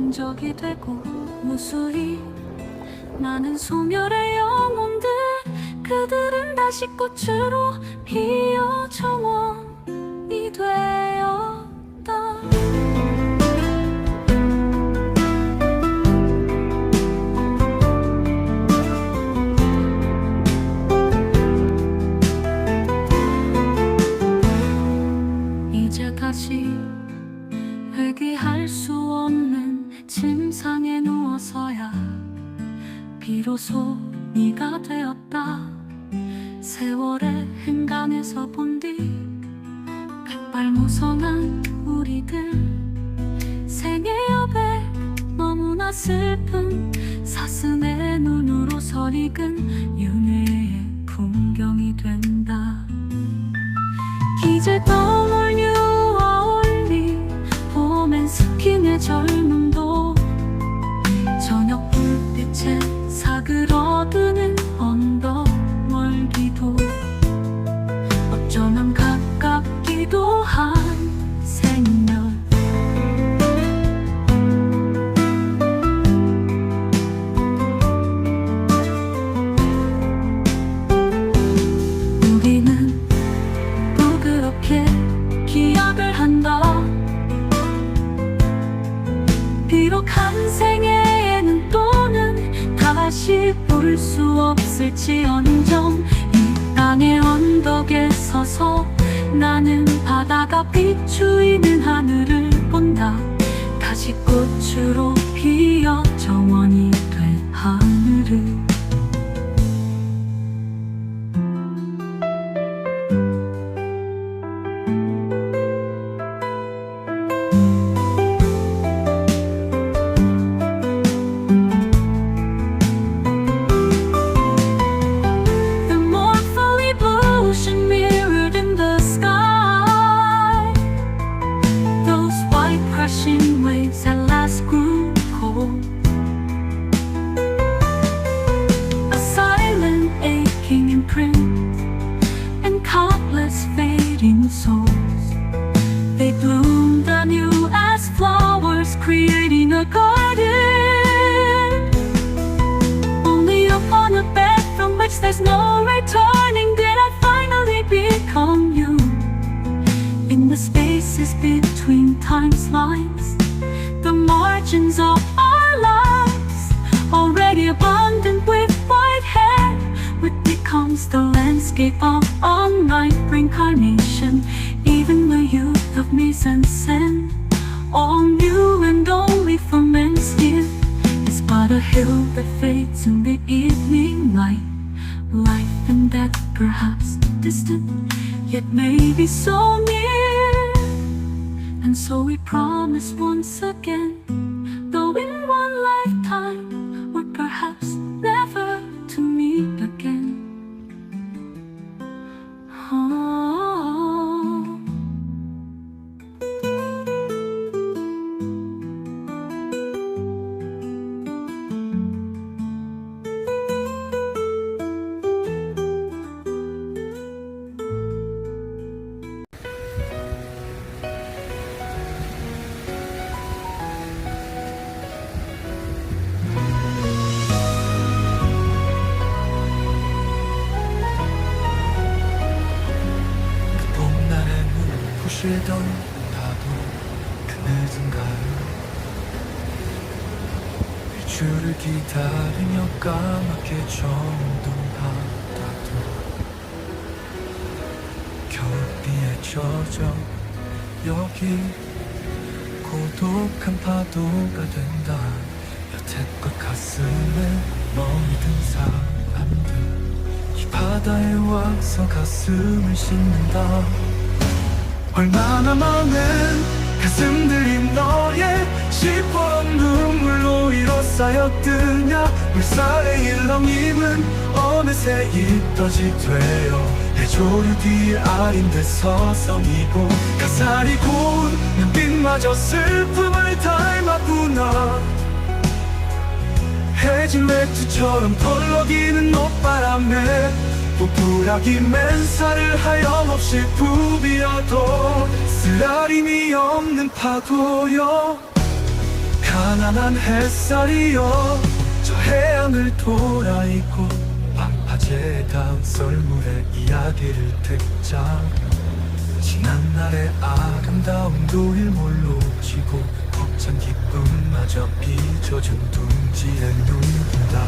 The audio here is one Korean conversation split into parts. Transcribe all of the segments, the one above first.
흔적이 되고 무수히 나는 소멸의 영혼들, 그들은 다시 꽃으로 피어 정원이 되었다. 이제 다시 회귀할 수 없는 침상에 누워서야 비로소 네가 되었다. 세월의 행간에서 본 뒤 백발무성한 우리들, 생애 여백 너무나 슬픈 사슴의 눈으로 설익은 윤회의 풍경이 된다. 이제 떠올 뉴어울리, 봄엔 스킨의 젊음도 저녁 불빛에 사그러드는 언덕 멀기도, 어쩌면 가깝기도 한 생멸. 우리는 부끄럽게 기약을 한다. 비록 한 생에는 또는 다시 볼 수 없을지언정, 이 땅의 언덕에 서서 나는 바다가 비추이는 하늘을 본다. 다시 꽃으로 피어 정원이 될 하늘을. Crashing waves at last grew cold. A silent aching imprint and countless fading souls. They bloomed anew as flowers, creating a garden. Only upon a bed from which there's no returning did I finally become you. In the spaces between time's lines, the margins of our lives, already abundant with white hair, what becomes the landscape of a night reincarnation. Even the youth of mise-en-scène, all new and only for men's ear, is but a hill that fades in the evening light. Life and death perhaps distant, yet maybe so near. And so we promise once again, though in one lifetime, or perhaps never to meet again. 쉬던 나도 그 늦은 가을 일주를 기다리며 까맣게 정든 바다도 겨울비에 젖어 여기 고독한 파도가 된다. 여태껏 가슴에 멍든 사람들 이 바다에 와서 가슴을 씻는다. 얼마나 많은 가슴들이 너의 시퍼런 눈물로 일어 쌓였드냐. 물살의 일렁임은 어느새 입덧이 되어 해조류 뒤에 아린 듯 서성이고 가사리 고운 눈빛마저 슬픔을 닮았구나. 해진 맥주처럼 펄럭이는 노바람에 부풀하기 맨살을 하염없이 부비어도 쓰라림이 없는 파도여. 가난한 햇살이여 저 해안을 돌아있고 방파제 닿은 썰물의 이야기를 듣자. 지난날의 아름다움도 일몰로 지고 벅찬 기쁨마저 빚어준 둥지에 눈긴다.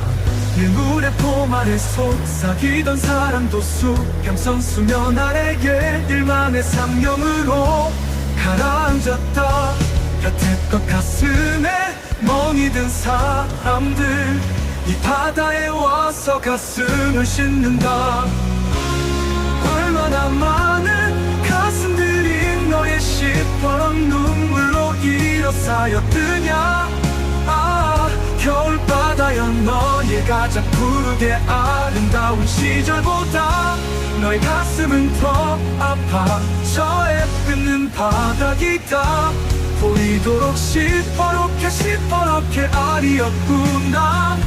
일물의 폼 아래 속삭이던 사랑도 수평선 수면 아래에 일만의 상념으로 가라앉았다. 여태껏 가슴에 멍이 든 사람들 이 바다에 와서 가슴을 씻는다. 얼마나 많은 가슴들이 너의 시퍼런 눈물로 일어싸였느냐. 아, 겨울바다여 너의 가장 푸르게 아름다운 시절보다 너의 가슴은 더 아파. 저에 끊는 바닥이다. 보이도록 시퍼렇게 시퍼렇게 아리였구나.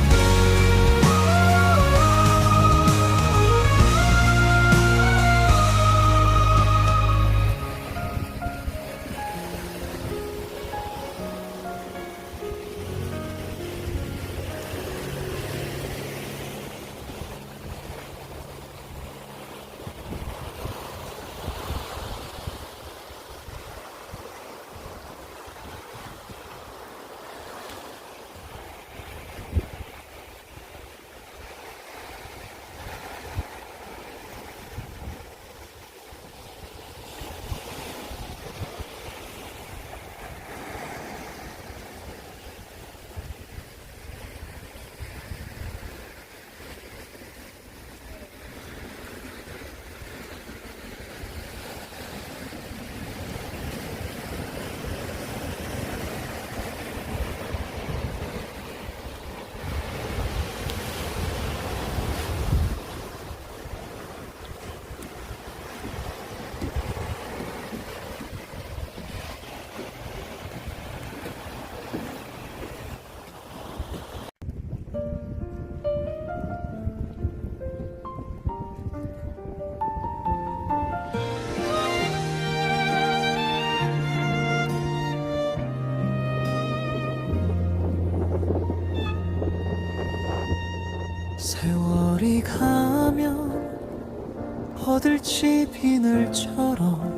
세월이 가면 버들치 비늘처럼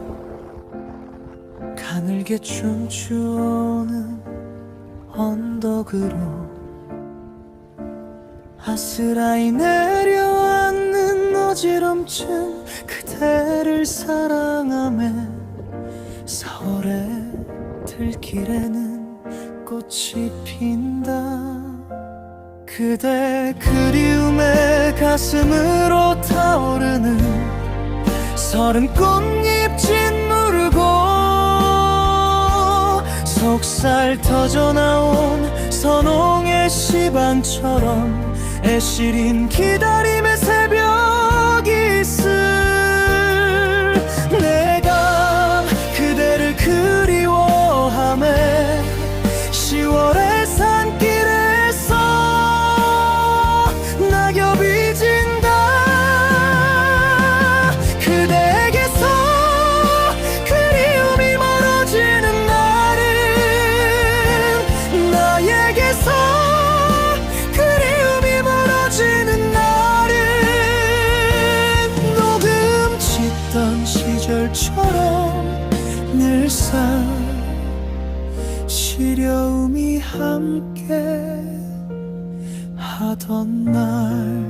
가늘게 춤추는 언덕으로 아스라이 내려앉는 어지럼증 그대를 사랑하며 4월의 들길에는 꽃이 핀다. 그대 그리움에 가슴으로 타오르는 서른 꽃잎 짓누르고 속살 터져나온 선홍의 시반처럼 애시린 기다림의 새벽이 있을 내가 그대를 그리워하네. 10월의 산길에서 낙엽이 진다. 그대에게서 그리움이 멀어지는 날은 나에게서 그리움이 멀어지는 날은 녹음 짓던 시절처럼 늘상 시려움이 함께 하던 날.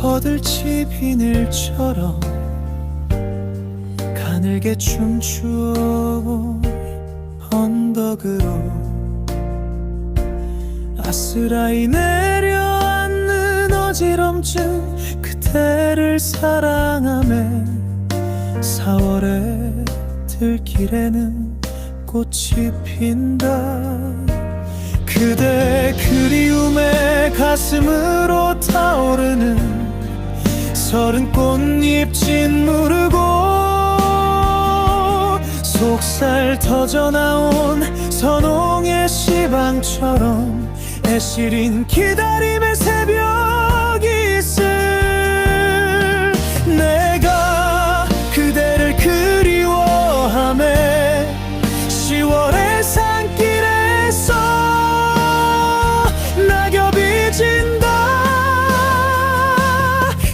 버들치 비늘처럼 가늘게 춤추어 언덕으로 아스라이 내려앉는 어지럼증 그대를 사랑하며 4월의 들길에는 꽃이 핀다. 그대 그리움에 가슴으로 타오르는 서른 꽃잎 짓무르고 속살 터져나온 선홍의 시방처럼 애시린 기다림의 새벽이 있을. 내가 그대를 그리워하네 10월의 산길에서 낙엽이 진다.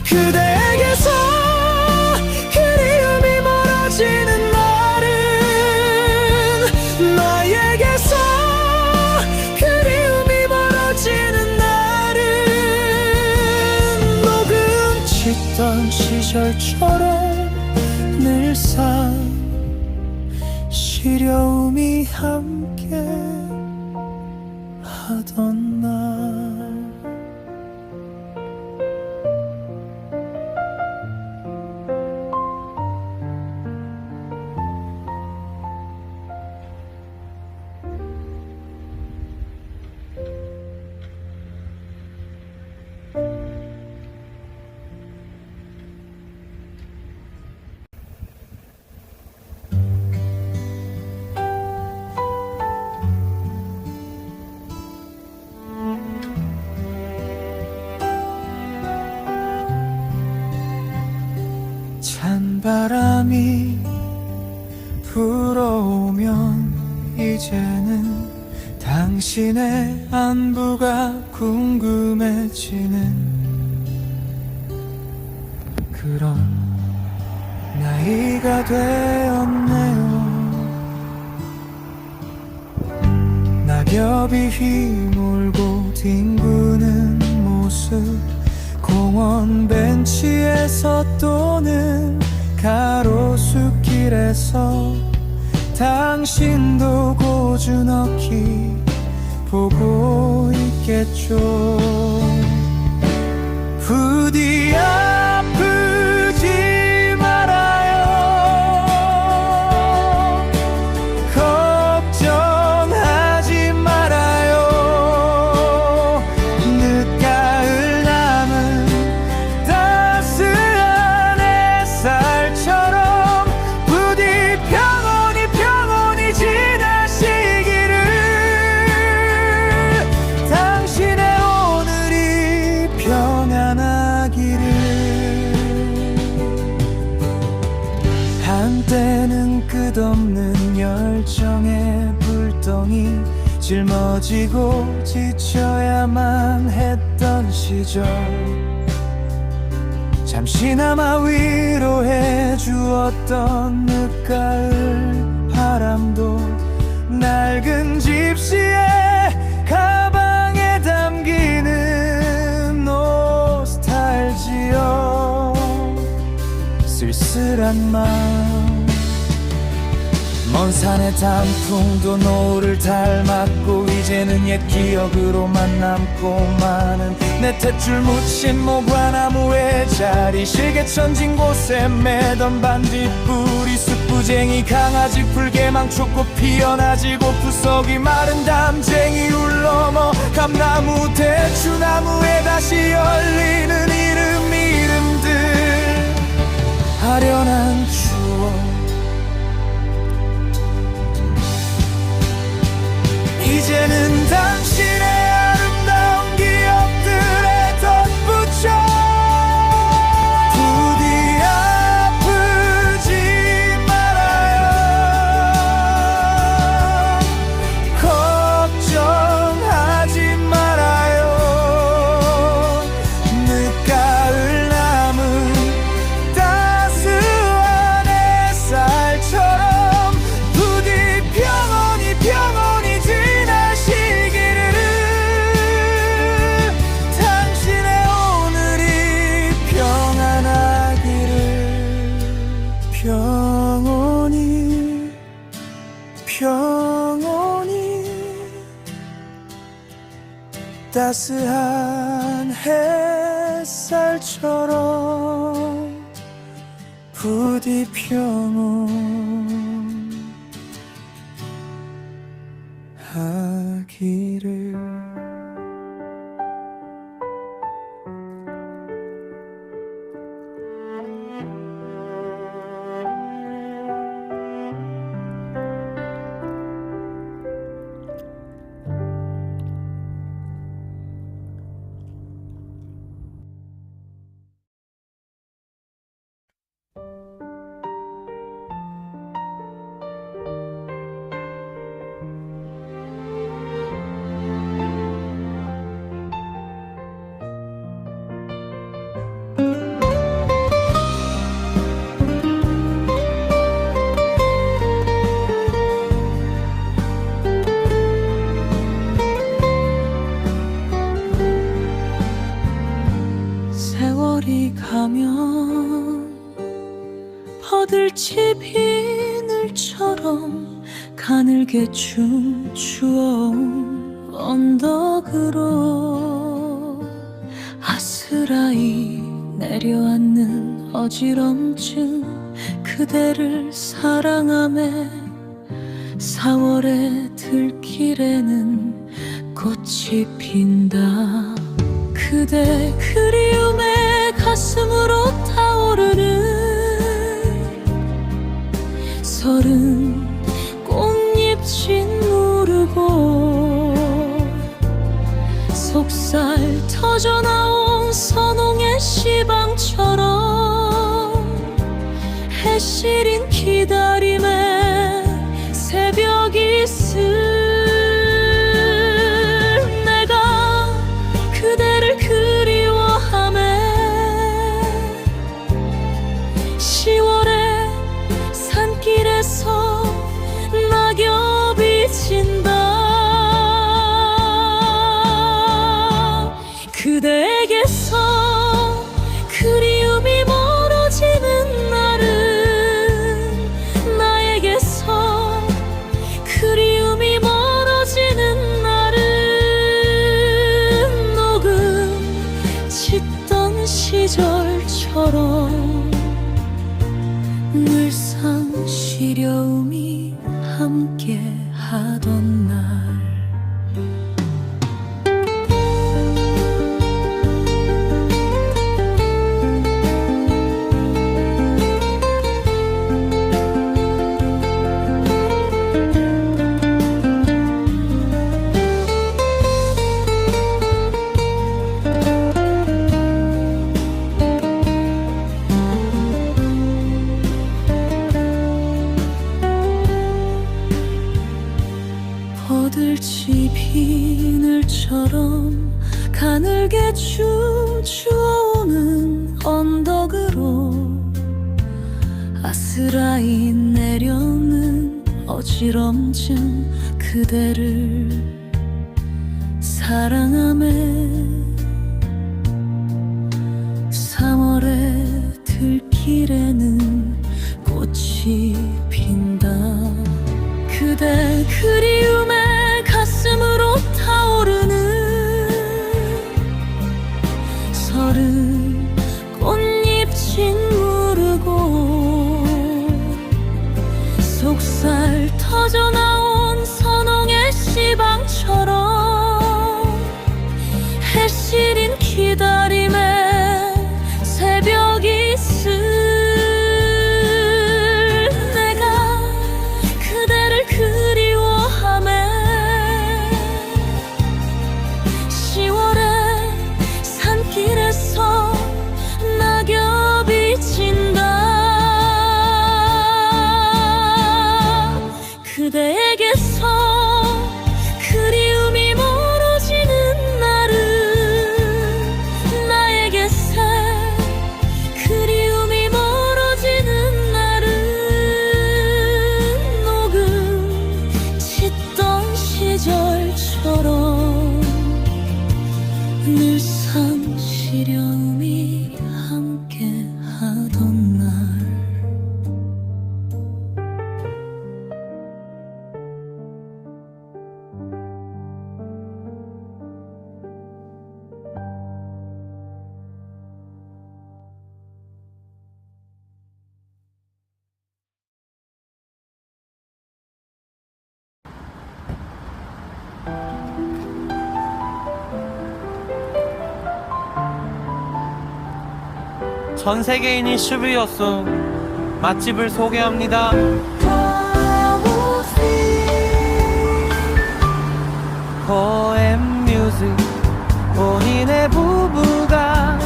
그대에게서 그리움이 멀어지는 날은 나에게서 그리움이 멀어지는 날은 녹음 짓던 시절처럼 늘상 시려움이 함께 하던 날. 찬바람이 불어오면 이제는 당신의 안부가 궁금해지는 그런 나이가 되었네요. 낙엽이 휘몰고 뒹구는 모습, 공원 벤치에서 또는 가로수길에서 당신도 고즈넉히 보고 있겠죠. 부디 아프지 말아요. 걱정하지 말아요. 늦가을 남은 따스한 햇살처럼 부디 평온히 지나시기를. 당신의 오늘이 평안하기를. 한때는 끝없는 열정의 불덩이, 짊어지고 지쳐야만 했던 시절, 잠시나마 위로해 주었던 늦가을 바람도 낡은 집시의 가방에 담기는 노스탈지어. 쓸쓸한 마음, 먼 산의 단풍도 노을을 닮았고 이제는 옛 기억으로만 남고 많은 내 탯줄 묻힌 모과나무의 자리, 실개천진 곳에 매던 반딧불이, 숯부쟁이 강아지, 풀개망 촉꽃 피어나지고 구석이 마른 담쟁이 울러머 감나무 대추나무에 다시 열리는 이름들, 아련한 추억. 이제는 당신의 아름다운 기억들에 덧붙여 부디 아프지 말아요. 걱정하지 말아요. 늦가을 남은 따스한 햇살처럼 부디 평온히 평온히 따스한 햇살처럼 부디 가늘게 춤추어온 언덕으로 아스라이 내려앉는 어지럼증 그대를 사랑하며 4월의 들길에는 꽃이 핀다 그대 그리움에 가슴으로 타오르는 서른 꽃잎진 무르고 속살 터져나온 선홍의 시방처럼 해시린 기다림에 새벽이 내가 그대를 그리워하네 10월의 산길에서 낙엽이 진다 그대에게서 그리움이 멀어지는 날은 나에게서 그리움이 멀어지는 날은 녹음 짙던 시절처럼 늘상 시려움이 함께 하던 날 버들치 비늘처럼 가늘게 춤추어오는 언덕으로 아스라이 내려는 어지럼증 그대를 사랑하며 3월의 들길에는 꽃이 핀다 그대 그리움에 가슴으로 타오르는 서른 꽃잎진 무르고 속살 터져나온 선홍의 시방처럼 해시린 기다림에 새벽이 내가 그대를 그리워하네 10월의 산길에서 낙엽이 진다 그대에게서 그리움이 멀어지는 날은 나에게서 그리움이 멀어지는 날은 녹음 짙던 시절처럼 늘상 시려움이 함께 하던 날 전 세계인이 슈브이어스 맛집을 소개합니다. 포엠 뮤직 본인의 부부가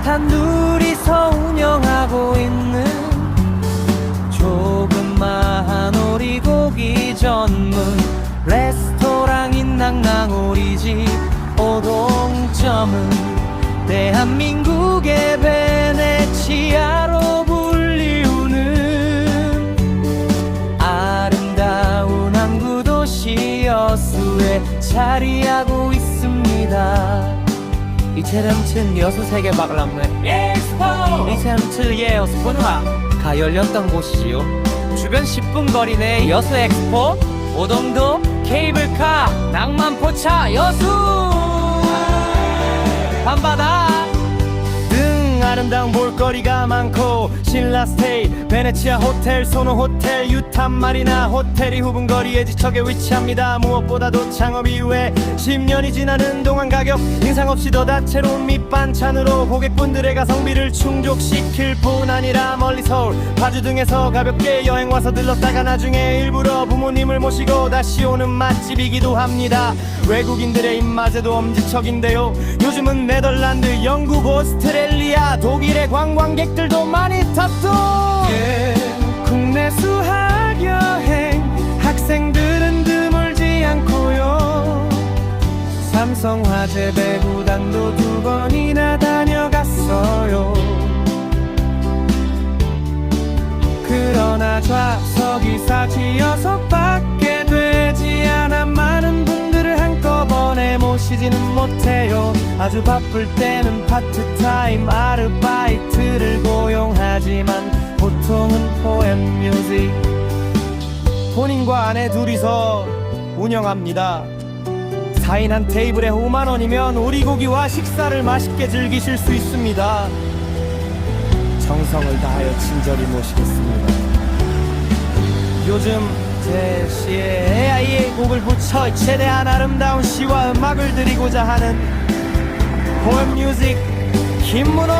단둘이서 운영하고 있는 조그마한 오리고기 전문 레스토랑인 낭낭오리집 오동점은 대한민국의 베네치아로 불리우는 아름다운 항구 도시 여수에 자리하고 있습니다. 이체름튼 여수 세계 박람회 엑스포 이체름튼 여수 분화 가 열렸던 곳이지요. 주변 10분 거리 내 여수 엑스포 오동도 케이블카 낭만포차 여수 밤바다 등 아름다운 볼거리가 많고 신라스테이 베네치아 호텔 소노 호텔 유탄 마리나 호텔이 후분거리에 지척에 위치합니다. 무엇보다도 창업 이후에 10년이 지나는 동안 가격 인상 없이 더 다채로운 밑반찬으로 고객분들의 가성비를 충족시킬 뿐 아니라 멀리 서울 파주 등에서 가볍게 여행 와서 들렀다가 나중에 일부러 부모님을 모시고 다시 오는 맛집이기도 합니다. 외국인들의 입맛에도 엄지척인데요. 요즘은 네덜란드, 영국, 오스트레일리아, 독일의 관광객들도 많이 탑도 국내 수학여행 학생들은 드물지 않고요. 삼성화재 배구단도 2번이나 다녀갔어요. 그러나 좌석이 4지여석밖에 되지 않아 많은 분들을 한꺼번에 모시지는 못해요. 아주 바쁠 때는 파트타임 아르바이트를 고용하지만 보통은 포엠뮤직 본인과 아내 둘이서 운영합니다. 4인 한 테이블에 5만원이면 오리고기와 식사를 맛있게 즐기실 수 있습니다. 정성을 다하여 친절히 모시겠습니다. 요즘 제 시에 AI의 곡을 붙여 최대한 아름다운 시와 음악을 드리고자 하는 포엠뮤직 김문호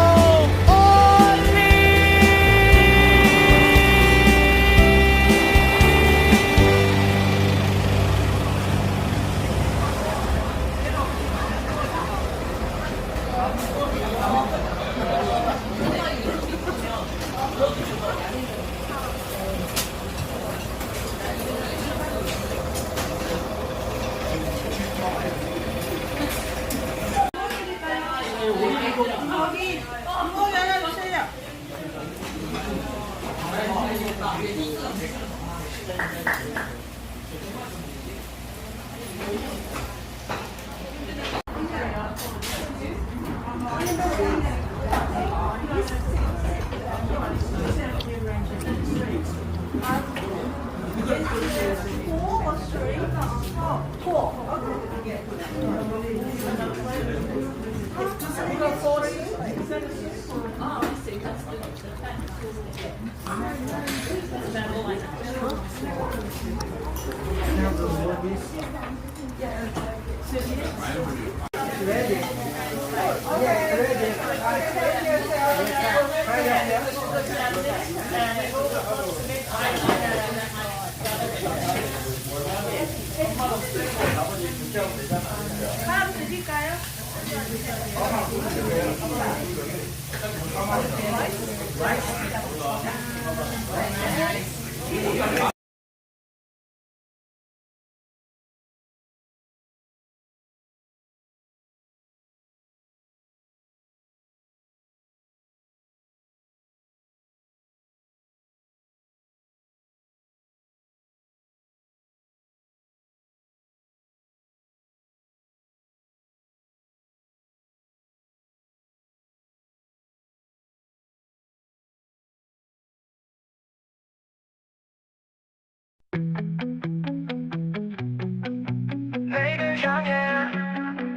내일을 향해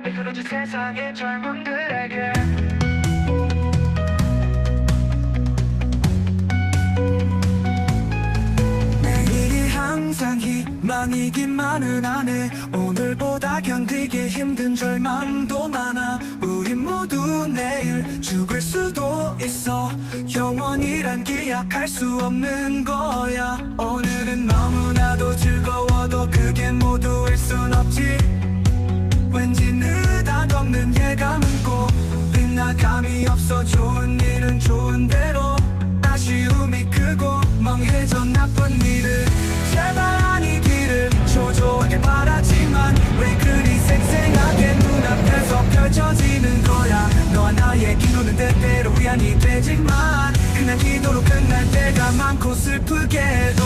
이끌어줄 세상의 젊은들에게 내일이 항상 희망이기만은 하네. 오늘보다 견디기 힘든 절망도 많아. 우린 모두 내일 죽을 수도 있어. 영원이란 기약할 수 없는 거야. 오늘은 너무나도 즐거워도 그게 모두일 순 없지. 왠지 느닷없는 예감은 꼭 빗나감이 없어. 좋은 일은 좋은 대로 아쉬움이 크고 멍해져. 나쁜 일은 제발 아니기를 초조하게 바라지만 왜 그리 생생하게 눈앞에서 펼쳐지는 거야. 너와 나의 기도는 때때로 위안이 되지만 그냥 기도로 끝날 때가 많고 슬프게도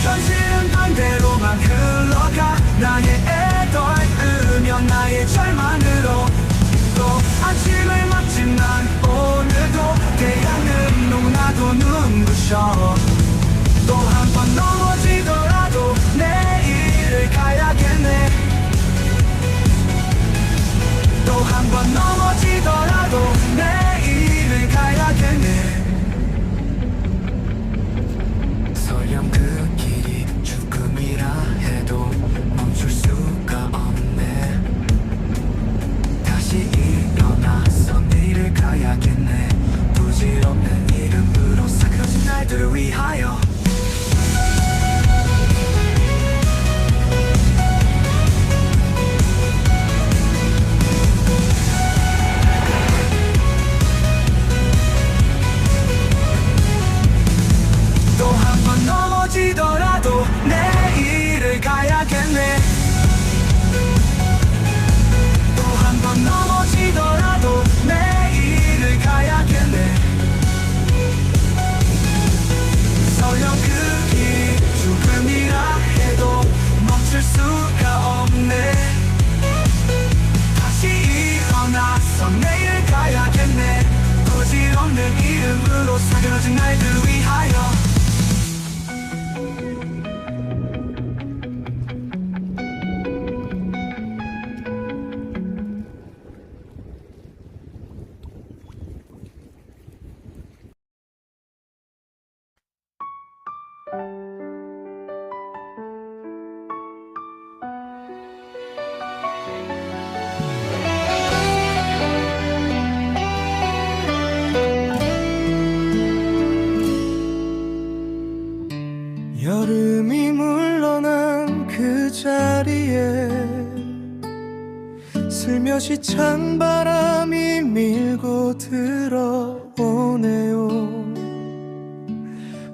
현실은 반대로만 흘러가. 나의 애덜으며 나의 절망으로 또 아침을 맞지만 오늘도 태양은 너무나도 눈부셔. 또 한 번 넘어지더라도 내일은 그 자리에 슬며시 찬바람이 밀고 들어오네요.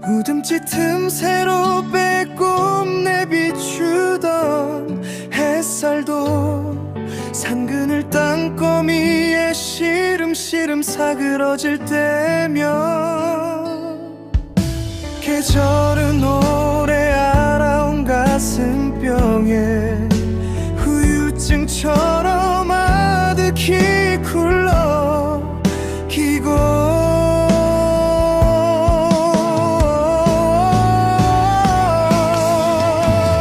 우듬지 틈새로 빼꼼내 비추던 햇살도 상근을 땅거미에 시름시름 사그러질 때면 계절은 오래 알아온 가슴병에 후유증처럼 아득히 굴러기고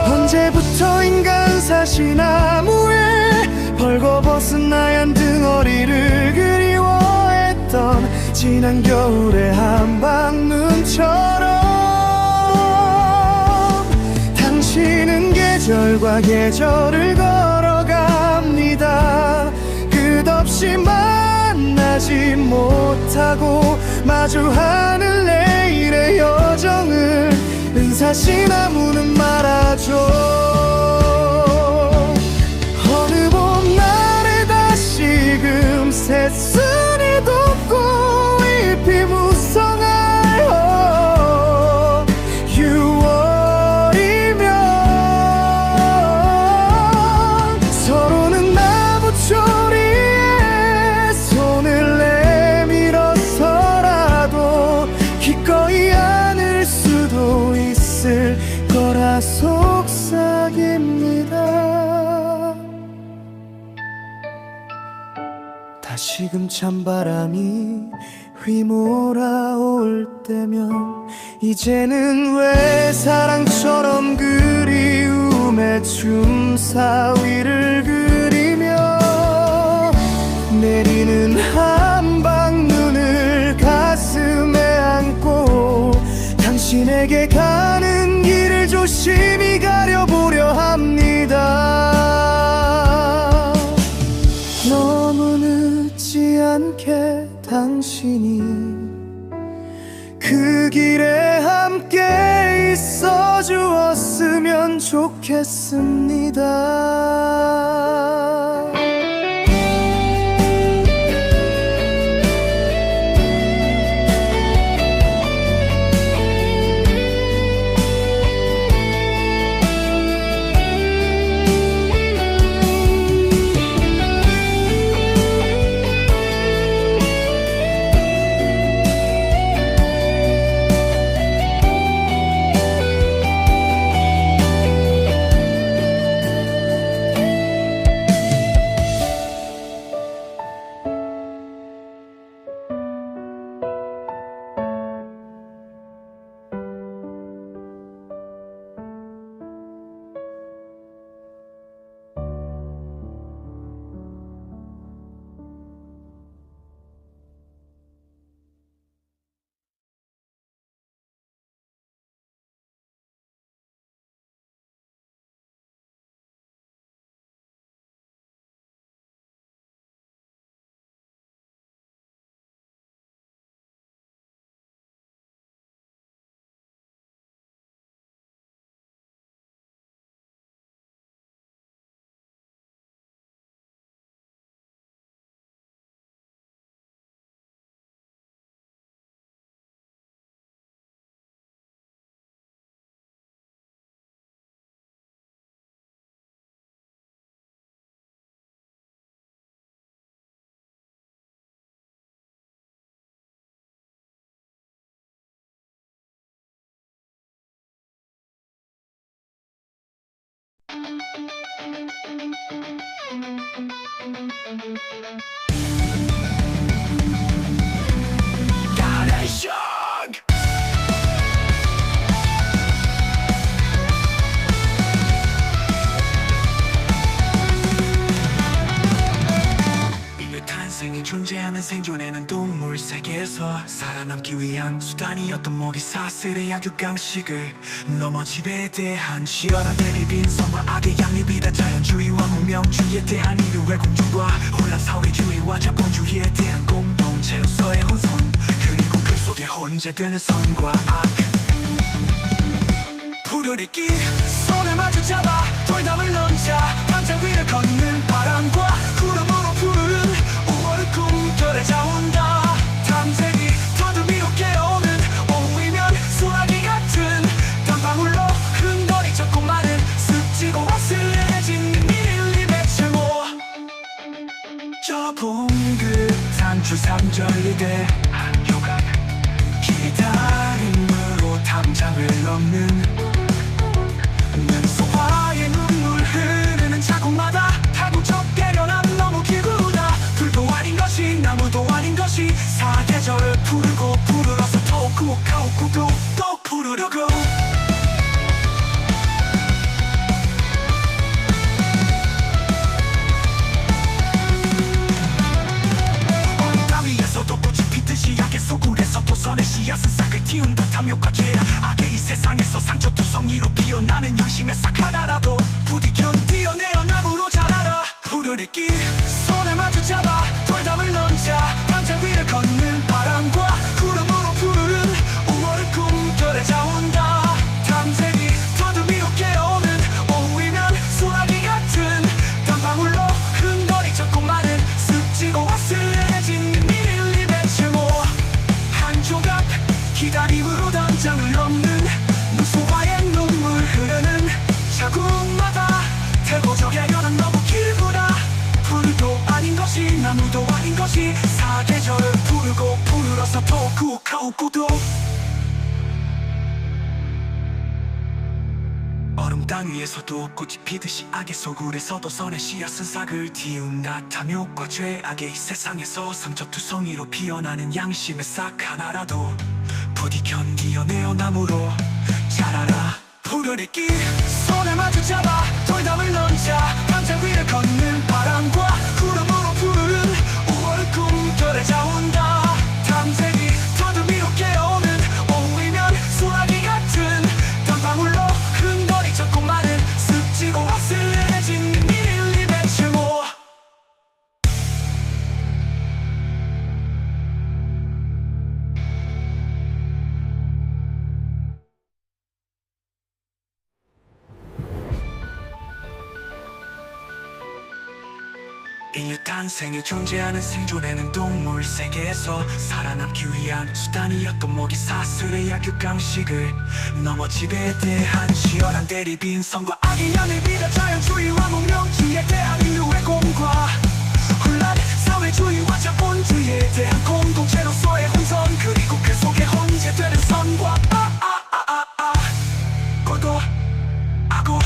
언제부터인가 사시나무에 벌거벗은 하얀 등허리를 그리워했던 지난 겨울의 한방눈처럼 당신은 계절과 계절을 걸어갑니다. 끝없이 만나지 못하고 마주하는 내일의 여정을 은사시나무는 말하죠. 어느 봄날에 다시금 새순이 돋고 잎이 무성할 6월이면 서로는 나무초리에 손을 내밀어서라도 기꺼이 안을 수도 있을 거라 속삭입니다. 다시금 찬바람이 휘몰아올 때면 이제는 왜 사랑처럼 그리움의 춤사위를 그리며 내리는 한방눈을 가슴에 안고 당신에게 가는 길을 조심히 가려보려 합니다. 너무 늦지 않게 당신이 그 길에 함께 있어 주었으면 좋겠습니다. 존재하는 생존에는 동물 세계에서 살아남기 위한 수단이었던 먹이 사슬의 약육강식을 넘어 지배에 대한 치열한 대립 인성과 악의 양립이다. 자연주의와 문명주의에 대한 인류의 공존과 혼란 사회주의와 자본주의에 대한 공동체로서의 혼선, 그리고 그 속에 혼재되는 선과 악. 불을 잊기 손에 맞은 마주잡아 돌담을 던져 담장 위를 걷는 바람과 구름으로 푸른 5월 꿈결에 자온다. 탐색이 더듬이로 깨어오는 오후이면 소나기 같은 단방울로 흔들리쳤고 많은 습지고 와슬해진 밀림의 채모. 저 봉긋한 주삼절리대 한요각 기다림으로 담장을 넘는 소화의 눈물 흐르는 자국마다 타구적 대련함 너무 기구다. 불도 아닌 것이 나무도 아닌 것이 사계절 푸르고 푸르러서 더욱 가오고도 또 푸르려고. 땅 위에서도 꽃이 피듯이 악의 소굴에서도 선의 씨앗은 싹을 틔운 듯한 묘가죄. 악의 이 세상에서 상처투성이로 피어나는 양심의 싹 하나라도 부디 견디어내어 나무로 자라라. 푸르리끼 손에 마주잡아 돌담을 던져 담장 위를 걷는 바람과 구름으로 푸른 5월의 꿈결에 자온다. 탐색이 더듬이로 깨어오는 오후이면 소나기 같은 단방울로 흔들리쳤고 많은 습지고 와슬해진 밀림의 채모. 한 조각 기다림으로 담장을 넘는 무소화의 눈물 흐르는 자국마다 태고적의 연은 너무 길구나. 풀도 아닌 것이 나무도 아닌 것이 사계절 푸르고 푸르러서 더욱 가오고도. 얼음 땅 위에서도 꽃이 피듯이 악의 소굴에서도 선의 씨앗은 싹을 틔운다. 탐욕과 죄악의 이 세상에서 상처투성이로 피어나는 양심의 싹 하나라도 부디 견디어내어 나무로 자라라. 푸르리끼 손에 마주잡아 돌담을 던져 담장 위를 걷는 바람과 구름으로 푸른 5월 꿈결에 자온다. 탐색이 더듬이로 깨어오는 오후이면 소나기 같은 단방울로 흔들리쳤고 많은 습지고 와슬해진 밀림의 채모. 인류 탄생에 존재하는 생존에는 동물 세계에서 살아남기 위한 수단이었던 먹이 사슬의 약육강식을 넘어 지배대한 치열한 대립 인성과 악의 양을 비다 자연주의와 문명주의에 대한 인류의 공과 혼란 사회주의와 자본주의에 대한 공동체로서의 혼선 그리고 그 속에 혼재되는 선과 고도하고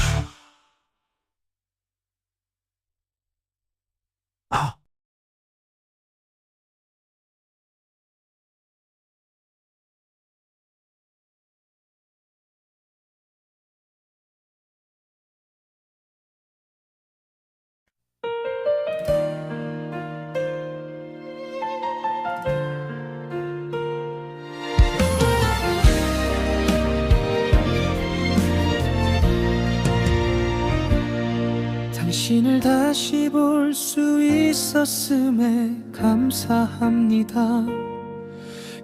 당신을 다시 볼 수 있었음에 감사합니다.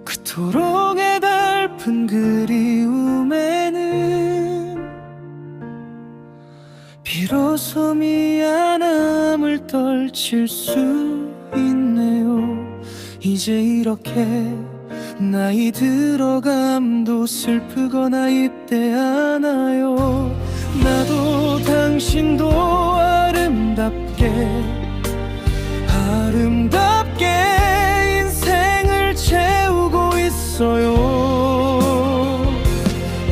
그토록 애달픈 그리움에는 비로소 미안함을 떨칠 수 있네요. 이제 이렇게 나이 들어감도 슬프거나 입대 않아요. 나도 당신도 아름답게 인생을 채우고 있어요.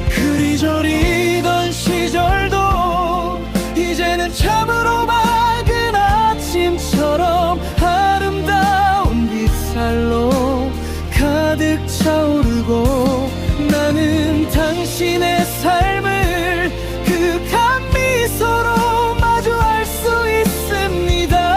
그리저리던 시절도 이제는 참으로 맑은 아침처럼 아름다운 빛살로 가득 차오르고 나는 당신의 삶을 그윽한 미소로 마주할 수 있습니다.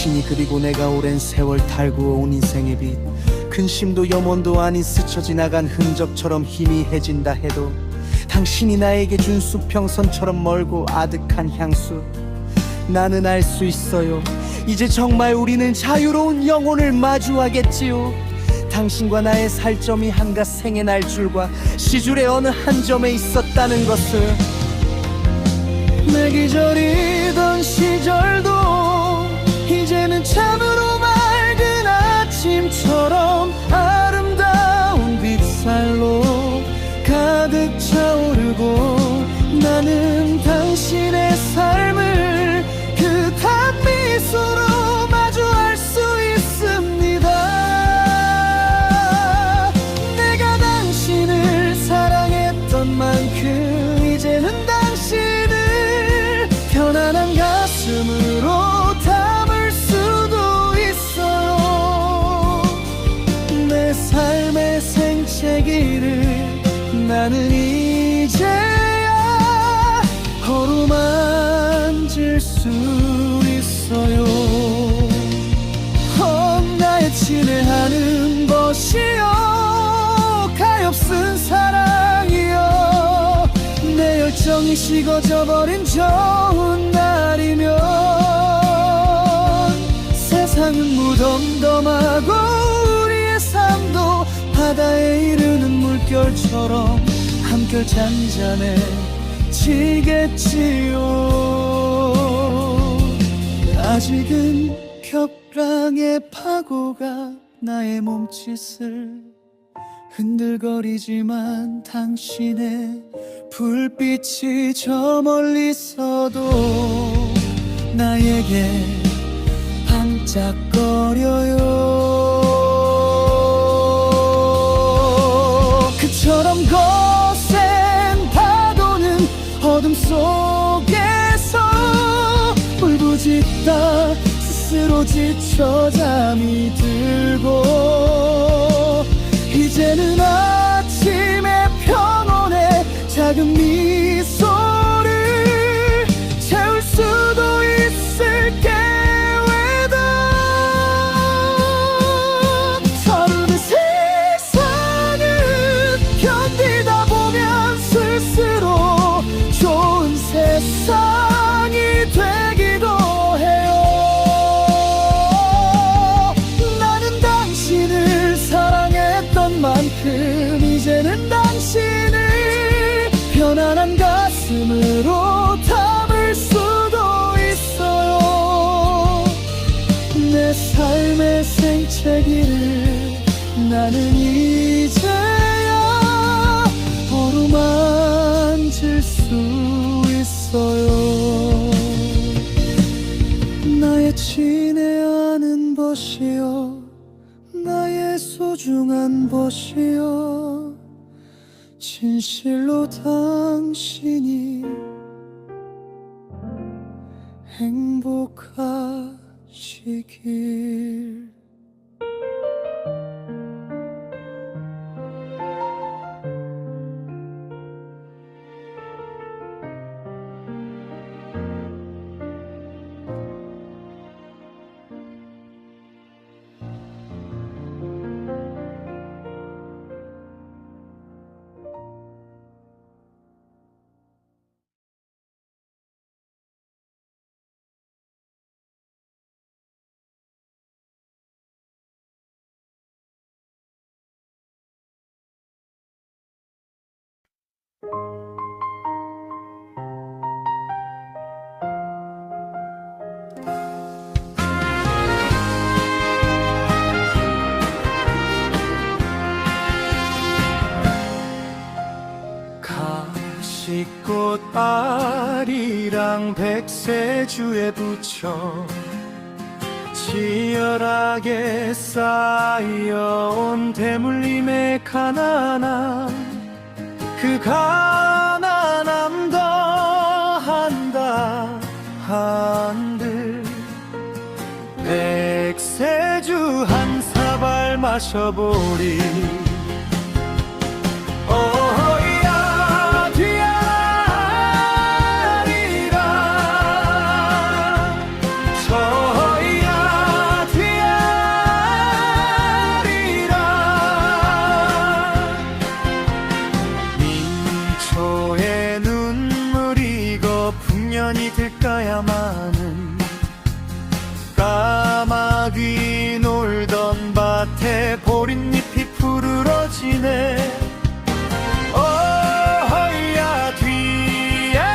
당신이 그리고 내가 오랜 세월 달구어온 인생의 빛, 근심도 염원도 아닌 스쳐 지나간 흔적처럼 희미해진다 해도 당신이 나에게 준 수평선처럼 멀고 아득한 향수, 나는 알 수 있어요. 이제 정말 우리는 자유로운 영혼을 마주하겠지요. 당신과 나의 살점이 한가 생의 날줄과 시줄의 어느 한 점에 있었다는 것을. 내 기절이던 시절도 이제는 참으로 맑은 아침처럼 아름다운 빗살로 가득 차오르고, 나는 당신의 삶을 그 단미소로 마주할 수 있습니다. 내가 당신을 사랑했던 만큼 이제는 당신을 편안한 가슴으로 담을 수도 있어요. 내 삶의 생채기를 나는 이제야 어루만질 수 있어요. 나의 친애하는 것이여, 가엾은 사랑이여, 내 열정이 식어져 버린 좋은 날이면 세상은 무덤덤하고 우리의 삶도 바다에 이르는 물결처럼 한결 잔잔해지겠지요. 아직은 겹랑의 파고가 나의 몸짓을 흔들거리지만 당신의 불빛이 저 멀리 있어도 나에게 반짝거려요. 그처럼 거센 파도는 어둠 속에서 울부짖다 스스로 지쳐 잠이 들고, 이제는 아침의 평온에 작은 미소를 채울 수도 있을 계획다. 서름의 세상은 견디다 보면 스스로 좋은 세상이 되기도 해요. 나는 당신을 사랑했던 만큼 이제는 당신을 편안한 가슴으로 담을 수도 있어요. 내 삶의 생채기를 나는 이제야 어루만질 수 있어요. 나의 친애하는 벗이여, 나의 소중한 벗이여, 진실로 당신이 행복하시길. 가시꽃 알이랑 백세주에 붙여 치열하게 쌓여온 대물림의 가난함, 그 가난함 더한다 한들 백세주 한 사발 마셔보리. 어이야 뒤아리라 저야 년이 될까야만은 까마귀 놀던 밭에 보릿잎이 푸르러지네. 어허야 뒤야스리랑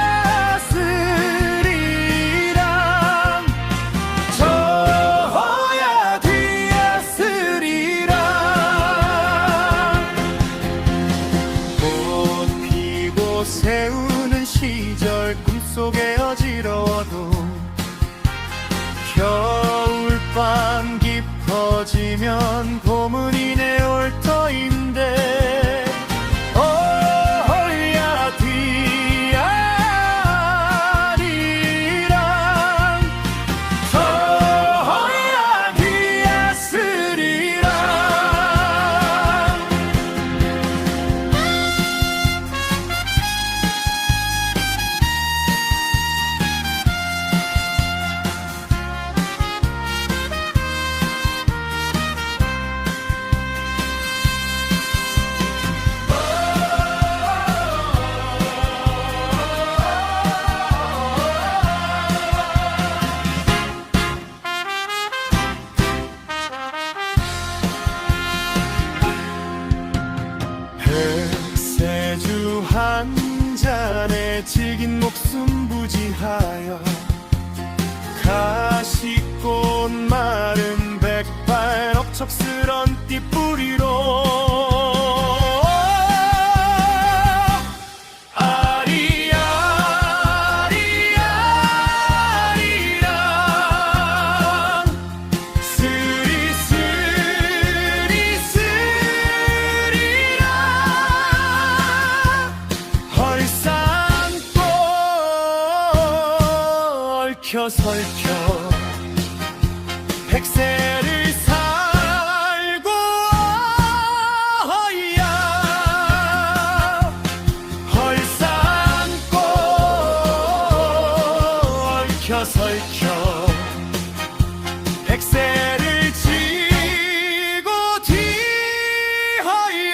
저허야 뒤야스리랑 꽃 피고 새우는 시절 꿈속에 어지러워도 겨울밤 깊어지면 봄은 이내 올 터인데. 어허야 뒤아리랑 저허야 뒤아스리랑 백세주 한 잔에 질긴 목숨 부지하여 가시꽃 마른 백발 억척스런 띠뿌리로 아리아리아리랑 스리스리스리랑 헐산꽃 얽혀설켜 백세를 살고 어야 헐산꽃 얽혀설켜 백세를 지고 뒤허야.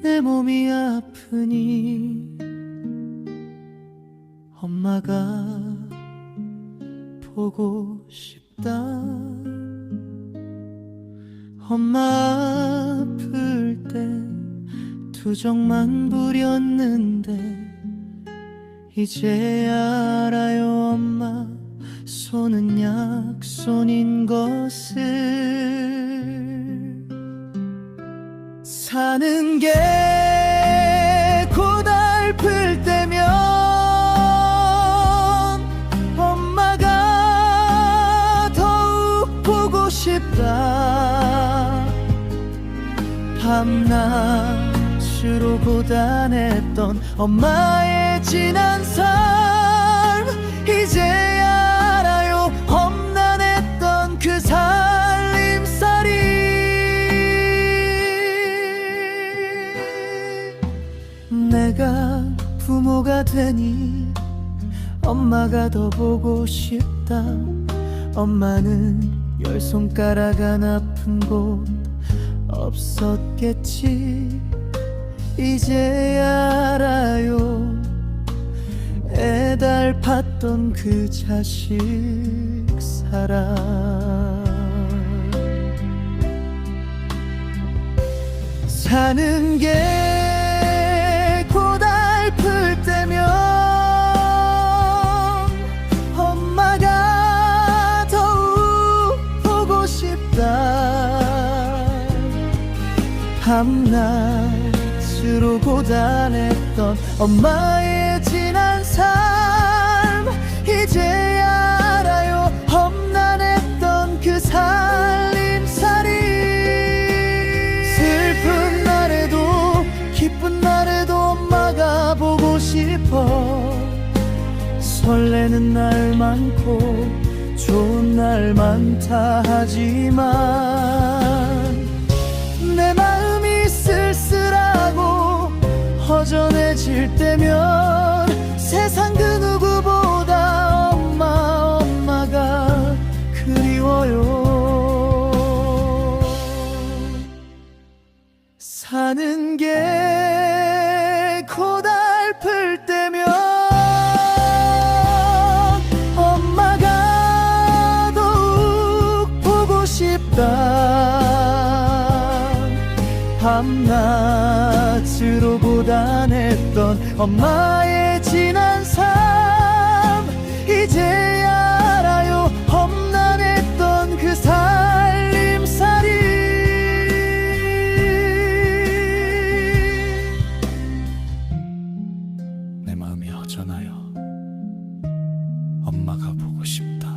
내 몸이 아프니 엄마가 보고 싶다. 엄마 아플 때 투정만 부렸는데 이제 알아요. 엄마 손은 약손인 것을. 사는 게 고달플 때면 엄마가 더욱 보고 싶다. 밤낮으로 고단했던 엄마의 지난 삶 이제 알아요. 험난했던 그 살림살이. 내가 부모가 되니 엄마가 더 보고 싶다. 엄마는 10손가락 안 아픈 곳 없었겠지. 이제 알아요. 애달팠던 그 자식 사랑. 사는 게 고달플 때면 엄마가 더욱 보고 싶다. 밤낮 밤낮으로 고단했던 엄마의 지난 삶 이제야 알아요. 험난했던 그 살림살이 슬픈 날에도 기쁜 날에도 엄마가 보고 싶어. 설레는 날 많고 좋은 날 많다 하지만 내 마음이 쓸쓸하고 허전해질 때면 세상 그 누구보다 엄마가 그리워요. 사는 게 고달플 때면 엄마가 더욱 보고 싶다. 밤낮으로 고단했던 엄마의 지난 삶 이제야 알아요. 험난했던 그 살림살이 내 마음이 허전하여 엄마가 보고 싶다.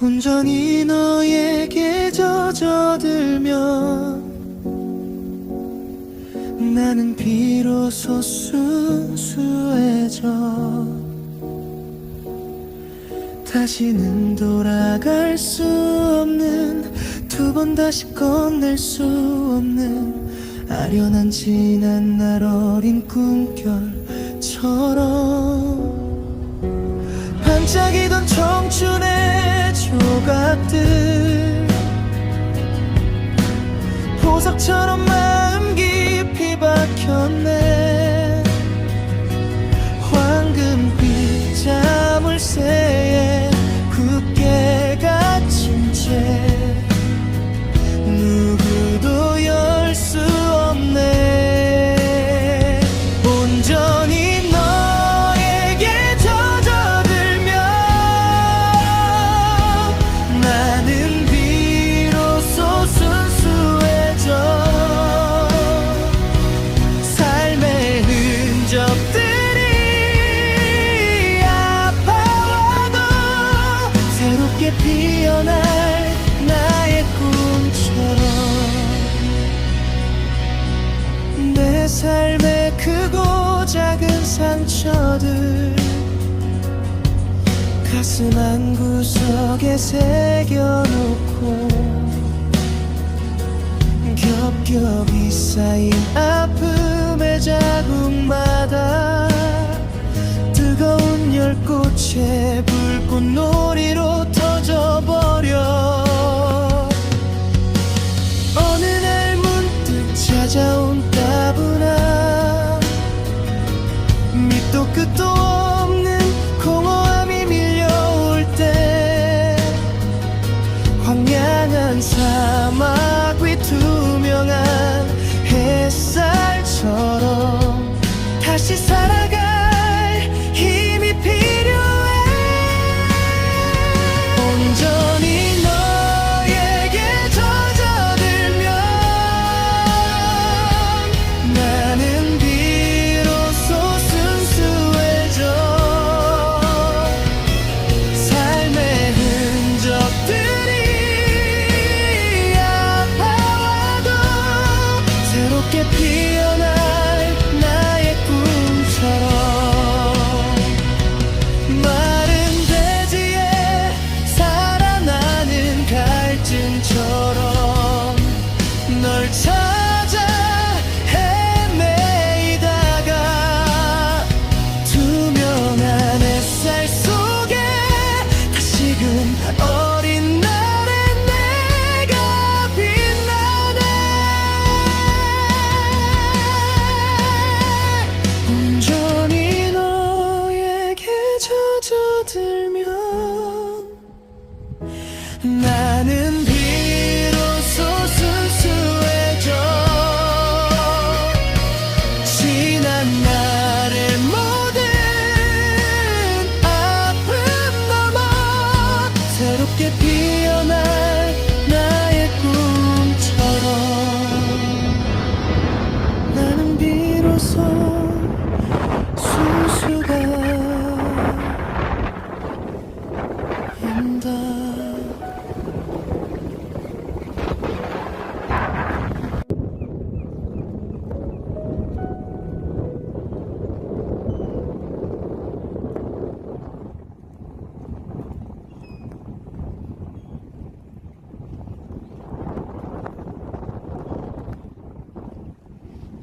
온전히 너에게 젖어들면 나는 비로소 순수해져. 다시는 돌아갈 수 없는 두 번 다시 건넬 수 없는 아련한 지난 날 어린 꿈결처럼 반짝이던 청춘의 조각들 보석처럼 마음 깊이 박혔네. 황금빛 자물쇠에 굳게 갇힌 채 누구도 열 수 없네. 온전히 너에게 젖어들면 나는 비로소 순수해져. 삶의 흔적들이 아파와도 새롭게 피어날 나의 꿈처럼 내 삶의 크고 작은 상처들 가슴 한구석에 새겨놓고 겹겹이 쌓인 아픔의 자국마다 뜨거운 열꽃의 불꽃놀이로 터져버려. 어느 날 문득 찾아온 따분함 밑도 끝도 없는 공허함이 밀려올 때 황량한 사막 위 투명한 햇살처럼 다시 살아가